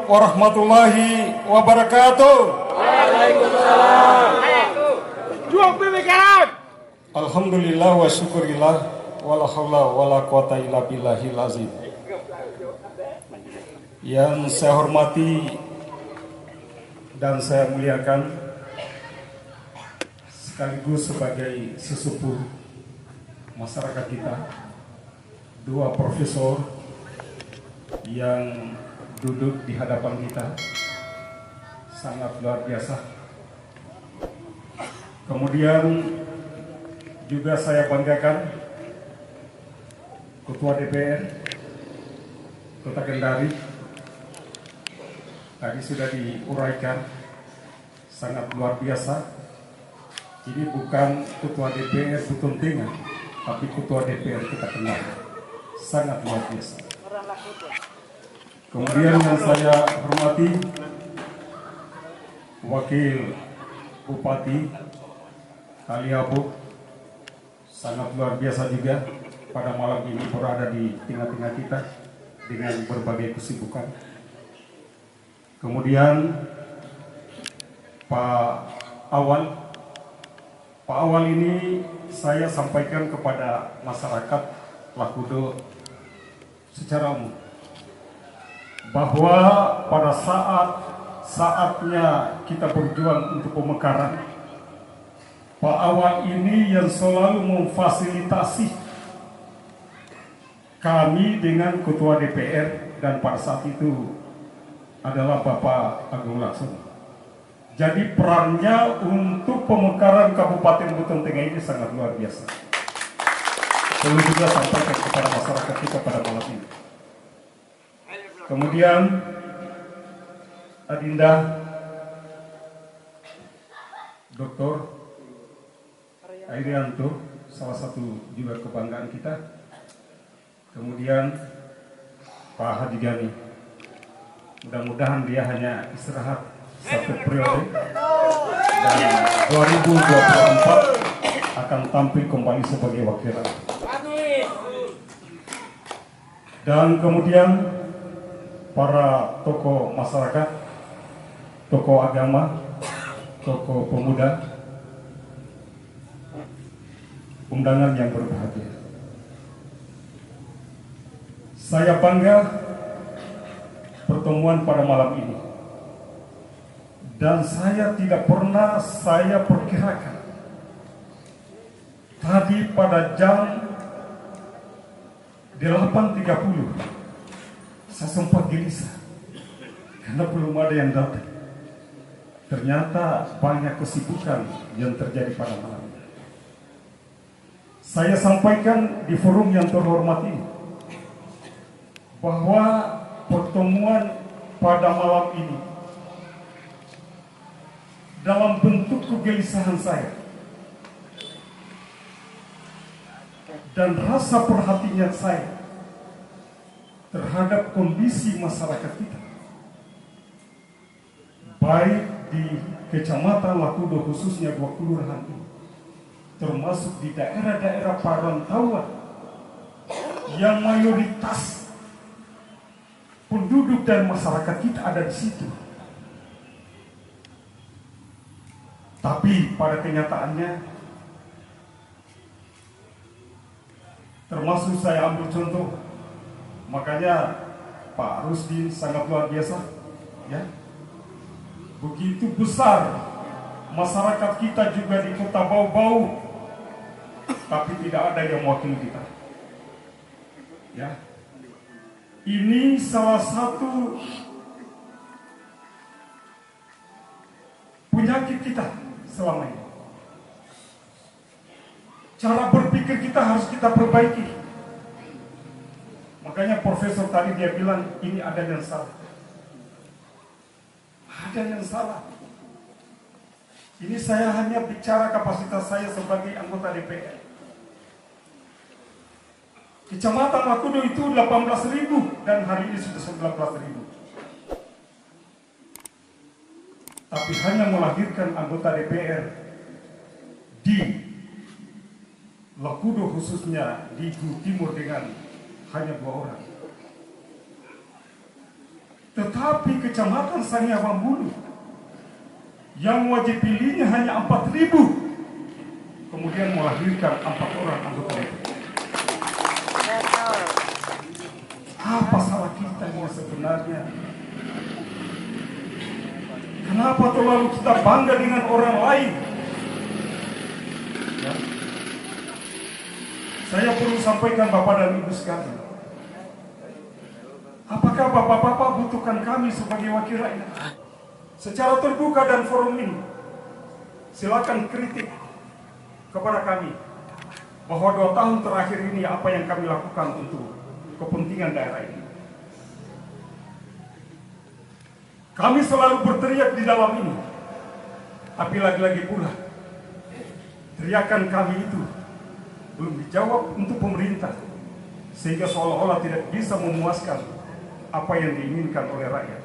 warahmatullahi wabarakatuh. Waalaikumsalam. Alhamdulillah wa syukurillah wala haula wala quwata illa billahil azim. Yang saya hormati dan saya muliakan sekaligus sebagai sesepuh masyarakat kita, dua profesor yang duduk di hadapan kita sangat luar biasa. Kemudian juga saya banggakan Ketua DPR Kota Kendari, tadi sudah diuraikan, sangat luar biasa. Ini bukan Ketua DPR Butontengan, tapi Ketua DPR Kota Kendari, sangat luar biasa. Kemudian yang saya hormati Wakil Bupati Kaliabu, sangat luar biasa juga pada malam ini berada di tengah-tengah kita dengan berbagai kesibukan. Kemudian Pak Awal ini saya sampaikan kepada masyarakat Lakudo secara umum bahwa pada saatnya kita berjuang untuk pemekaran, Pak Awal ini yang selalu memfasilitasi kami dengan Ketua DPR, dan pada saat itu adalah Bapak Agung Laksono. Jadi perannya untuk pemekaran Kabupaten Butontengan ini sangat luar biasa. Perlu juga sampaikan kepada masyarakat kita pada malam ini. Kemudian Adinda Dr. Airianto, salah satu juga kebanggaan kita. Kemudian Pak Haji Gani, mudah-mudahan dia hanya istirahat satu periode dan 2024 akan tampil kembali sebagai wakil rakyat. Dan kemudian para tokoh masyarakat, tokoh agama, tokoh pemuda, undangan yang berbahagia. Saya bangga pertemuan pada malam ini, dan saya tidak pernah saya perkirakan tadi pada jam 8.30 saya sempat gelisah karena belum ada yang datang. Ternyata banyak kesibukan yang terjadi pada malam ini. Saya sampaikan di forum yang terhormat ini bahwa pertemuan pada malam ini dalam bentuk kegelisahan saya dan rasa perhatian saya terhadap kondisi masyarakat kita, baik di Kecamatan Lakudo khususnya dua kelurahan ini, termasuk di daerah-daerah perantauan yang mayoritas penduduk dan masyarakat kita ada di situ. Tapi pada kenyataannya, termasuk saya ambil contoh, makanya Pak Rusdin sangat luar biasa, ya. Begitu besar masyarakat kita juga di Kota Bau-Bau, tapi tidak ada yang mewakili kita, ya. Ini salah satu penyakit kita selama ini. Cara berpikir kita harus kita perbaiki. Makanya profesor tadi dia bilang ini ada yang salah. Ada yang salah. Ini saya hanya bicara kapasitas saya sebagai anggota DPR. Kecamatan Lakudo itu 18.000 dan hari ini sudah 19.000. Tapi hanya melahirkan anggota DPR di Lakudo khususnya di Timur dengan hanya 2 orang. Tetapi Kecamatan Sangya Bambulu yang wajib pilihnya hanya 4.000, kemudian melahirkan 4 orang anggota DPR. Apa salah kita ini sebenarnya? Kenapa terlalu kita bangga dengan orang lain? Ya. Saya perlu sampaikan Bapak dan Ibu sekalian. Apakah Bapak-Bapak butuhkan kami sebagai wakil rakyat? Secara terbuka dan forum ini, silakan kritik kepada kami bahwa 2 tahun terakhir ini apa yang kami lakukan untuk kepentingan daerah ini. Kami selalu berteriak di dalam ini, tapi lagi-lagi pula teriakan kami itu belum dijawab untuk pemerintah, sehingga seolah-olah tidak bisa memuaskan apa yang diinginkan oleh rakyat.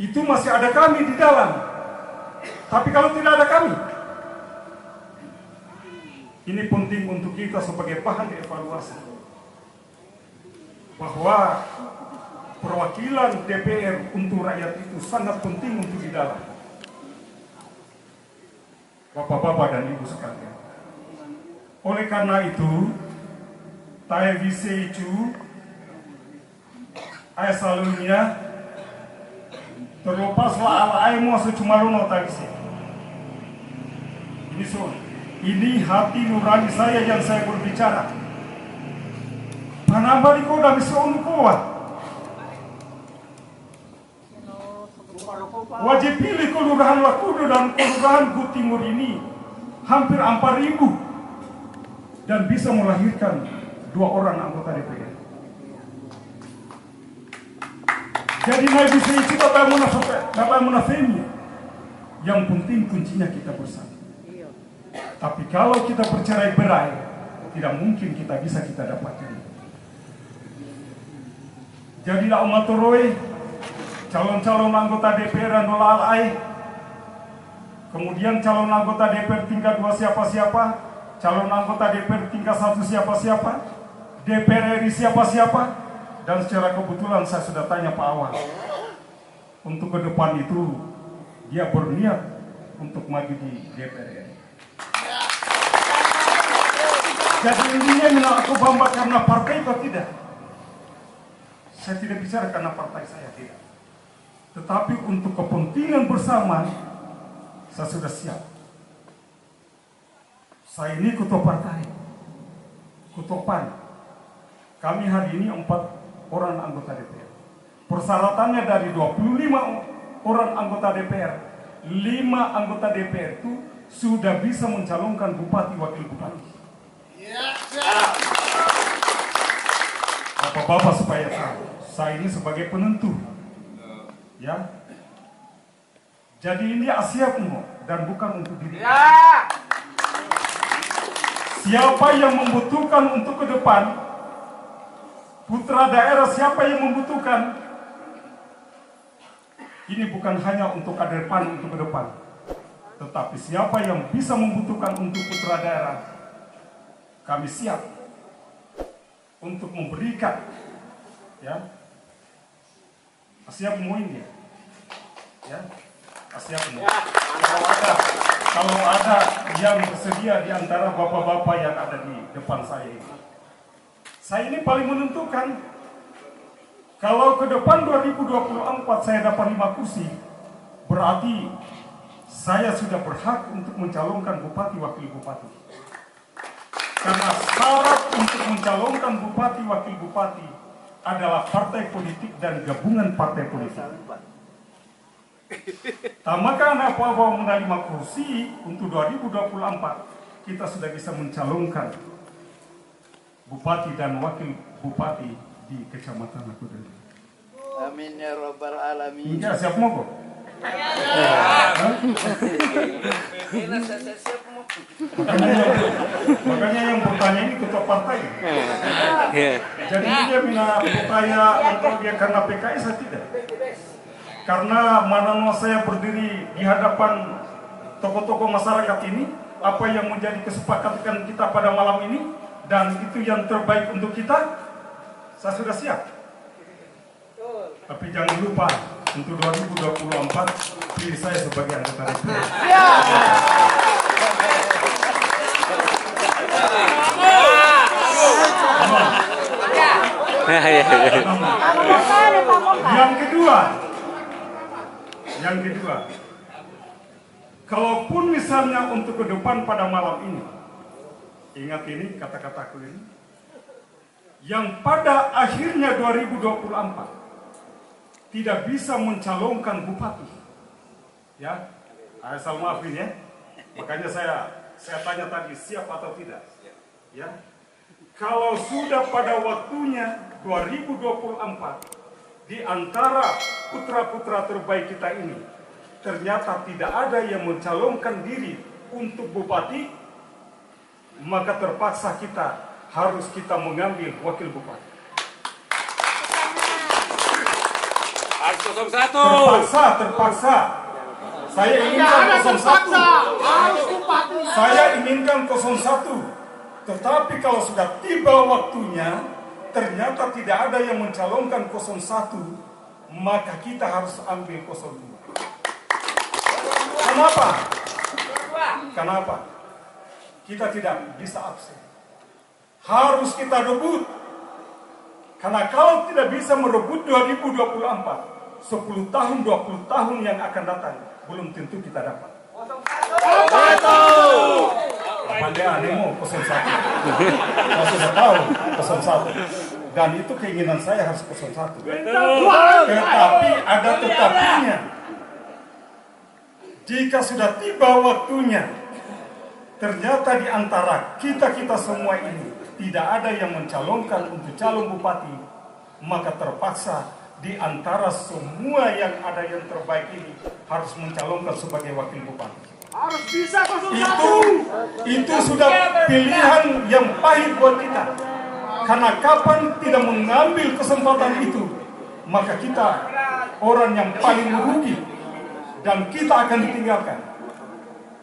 Itu masih ada kami di dalam. Tapi kalau tidak ada kami, ini penting untuk kita sebagai bahan dievaluasi, bahwa perwakilan DPR untuk rakyat itu sangat penting untuk di dalam. Bapak-bapak dan ibu sekalian. Oleh karena itu, saya bisa itu, saya selalunya terlepaslah ala mo secuma luno tagisi. Ini hati nurani saya yang saya berbicara. Panambali ko dami sa kuat. Wajib pilih kelurahan Wakudo dan kelurahan Gutimur ini hampir 4.000 dan bisa melahirkan 2 orang anggota DPR. Jadi naik bisa isi Bapak Munafemi. Yang penting kuncinya kita bersama. Tapi kalau kita bercerai-berai, tidak mungkin kita dapatkan. Jadilah umat Toroy, calon-calon anggota DPR dan dolalai, kemudian calon anggota DPR tingkat 2 siapa-siapa, calon anggota DPR tingkat 1 siapa-siapa, DPR RI siapa-siapa, dan secara kebetulan saya sudah tanya Pak Awal, untuk ke depan itu dia berniat untuk maju di DPR RI. Jadi intinya aku bangga karena partai atau tidak? Saya tidak bicara karena partai saya, tidak. Tetapi untuk kepentingan bersama, saya sudah siap. Saya ini ketua partai, ketua PAN. Kami hari ini 4 orang anggota DPR. Persyaratannya dari 25 orang anggota DPR, 5 anggota DPR itu sudah bisa mencalonkan bupati wakil bupati. Bapak-bapak supaya tahu, saya ini sebagai penentu, ya. Jadi ini asiapmu dan bukan untuk diri. Siapa yang membutuhkan untuk ke depan, putra daerah siapa yang membutuhkan, ini bukan hanya untuk kader PAN untuk ke depan, tetapi siapa yang bisa membutuhkan untuk putra daerah, kami siap untuk memberikan, ya. Siap ini, ya. Siap ini. Kalau ada yang bersedia di antara bapak-bapak yang ada di depan saya ini. Saya ini paling menentukan. Kalau ke depan 2024 saya dapat 5 kursi, berarti saya sudah berhak untuk mencalonkan bupati wakil bupati. Karena syarat untuk mencalonkan bupati wakil bupati adalah partai politik dan gabungan partai politik. Tamakan apa-apa menerima kursi untuk 2024, kita sudah bisa mencalonkan bupati dan wakil bupati di Kecamatan Wakudo. Amin ya rabbal alamin. Iya, siap mau kok? Makanya yang bertanya ini ketua partai. Jadi dia bertanya untuk dia karena PKI, saya tidak. Karena mana saya berdiri di hadapan tokoh-tokoh masyarakat ini, apa yang menjadi kesepakatan kita pada malam ini, dan itu yang terbaik untuk kita, saya sudah siap. Tapi jangan lupa untuk 2024 pilih saya sebagai anggota DPR. Yang kedua, kalaupun misalnya untuk ke depan pada malam ini, ingat ini kata-kataku ini, yang pada akhirnya 2024 tidak bisa mencalonkan bupati, ya, asal maafin ya, makanya saya tanya tadi siap atau tidak, ya. Kalau sudah pada waktunya 2024 di antara putra-putra terbaik kita ini ternyata tidak ada yang mencalonkan diri untuk bupati, maka terpaksa harus kita mengambil wakil bupati. Harus 01. Terpaksa. Saya inginkan 01. Saya inginkan 01. Tetapi kalau sudah tiba waktunya, ternyata tidak ada yang mencalonkan 01, maka kita harus ambil 02. Kenapa? Kita tidak bisa absen. Harus kita rebut. Karena kalau tidak bisa merebut 2024, 10 tahun, 20 tahun yang akan datang, belum tentu kita dapat. Pandai anemo 01. Saya sudah tahu 01. Dan itu keinginan saya harus 01. Tetapi ada tetapinya. Jika sudah tiba waktunya, ternyata di antara kita semua ini tidak ada yang mencalonkan untuk calon bupati, maka terpaksa di antara semua yang ada yang terbaik ini harus mencalonkan sebagai wakil bupati. Harus bisa 01. Itu sudah pilihan yang pahit buat kita. Karena kapan tidak mengambil kesempatan itu, maka kita orang yang paling merugi dan kita akan ditinggalkan.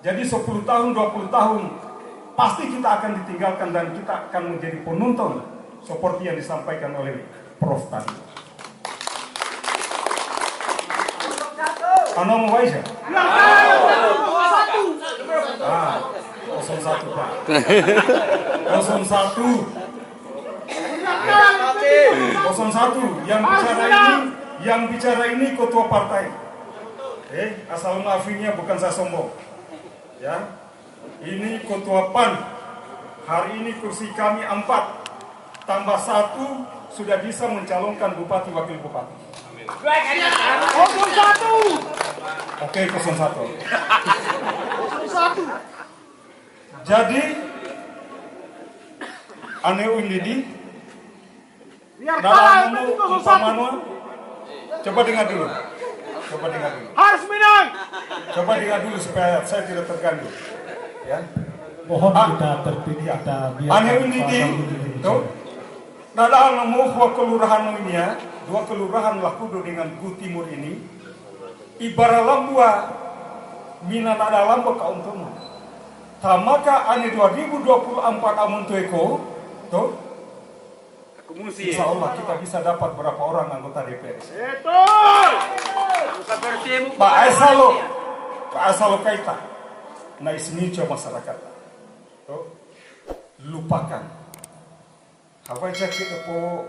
Jadi 10 tahun, 20 tahun pasti kita akan ditinggalkan dan kita akan menjadi penonton seperti yang disampaikan oleh Prof tadi. Anam Waisya. 01 Pak. 01 yang bicara ini ketua partai. Asal maafinnya bukan saya sombong. Ya. Ini ketua PAN. Hari ini kursi kami 4 tambah 1 sudah bisa mencalonkan bupati wakil bupati. Oke, 01. Jadi aneh ini dalam umpamanya, coba dengar dulu. Harus menang. Coba dengar dulu supaya saya tidak terganggu. Ya. Mohon kita tertib, kita biar. Aneh ini tuh. Dalam dua kelurahan ini ya, 2 kelurahan Lakudo dengan Gu Timur ini, ibarat lambua minan ada lambua kauntungan. Tamaka ane 2024 amun tueko, tuh. Insya Allah kita bisa dapat berapa orang anggota DPR. Betul. Pak Asalo Kaita, na isnicho masyarakat. Tuh, lupakan. Apa aja kita po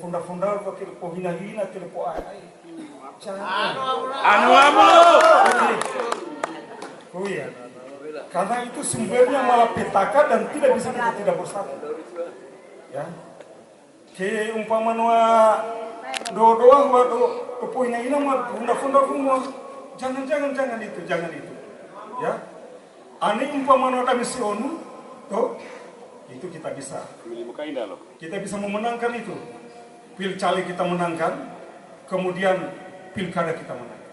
funda-funda, kita po hina-hina, kita po ay. Anu amu. Oh iya. Karena itu sumbernya malah petaka dan tidak bisa kita tidak bersatu. Ya. Ke umpamanya doa po hina-hina mah funda-funda semua. Jangan itu. Ya. Ani umpamanya kami sionu, tuh. Itu kita bisa. Kita bisa memenangkan itu. Pilcaleg kita menangkan, kemudian pilkada kita menangkan.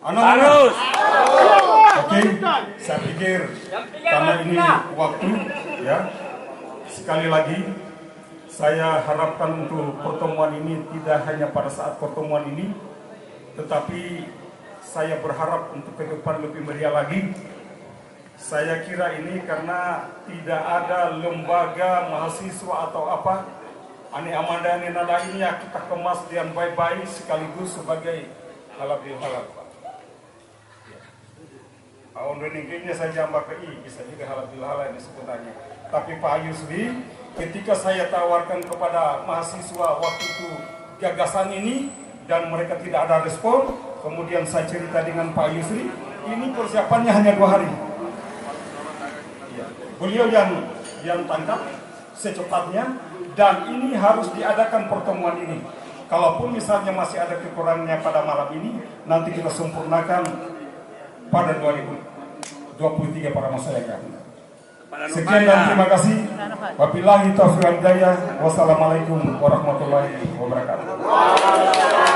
Harus. Oke, saya pikir karena ini waktu, ya. Sekali lagi, saya harapkan untuk pertemuan ini tidak hanya pada saat pertemuan ini, tetapi saya berharap untuk ke depan lebih meriah lagi. Saya kira ini karena tidak ada lembaga mahasiswa atau apa Ane Amanda ane nada ini ya kita kemas dengan baik-baik sekaligus sebagai halal bihalal. Untuk ini saya jambak ke bisa juga halal bihalal ini sebenarnya. Tapi Pak Yusri, ketika saya tawarkan kepada mahasiswa waktu itu gagasan ini dan mereka tidak ada respon, kemudian saya cerita dengan Pak Yusri, ini persiapannya hanya 2 hari. Ya. Beliau yang tangkap secepatnya dan ini harus diadakan pertemuan ini. Kalaupun misalnya masih ada kekurangannya pada malam ini, nanti kita sempurnakan pada 2023 para masyarakat. Sekian dan terima kasih. Wabillahi taufiq wal hidayah. Wassalamualaikum warahmatullahi wabarakatuh.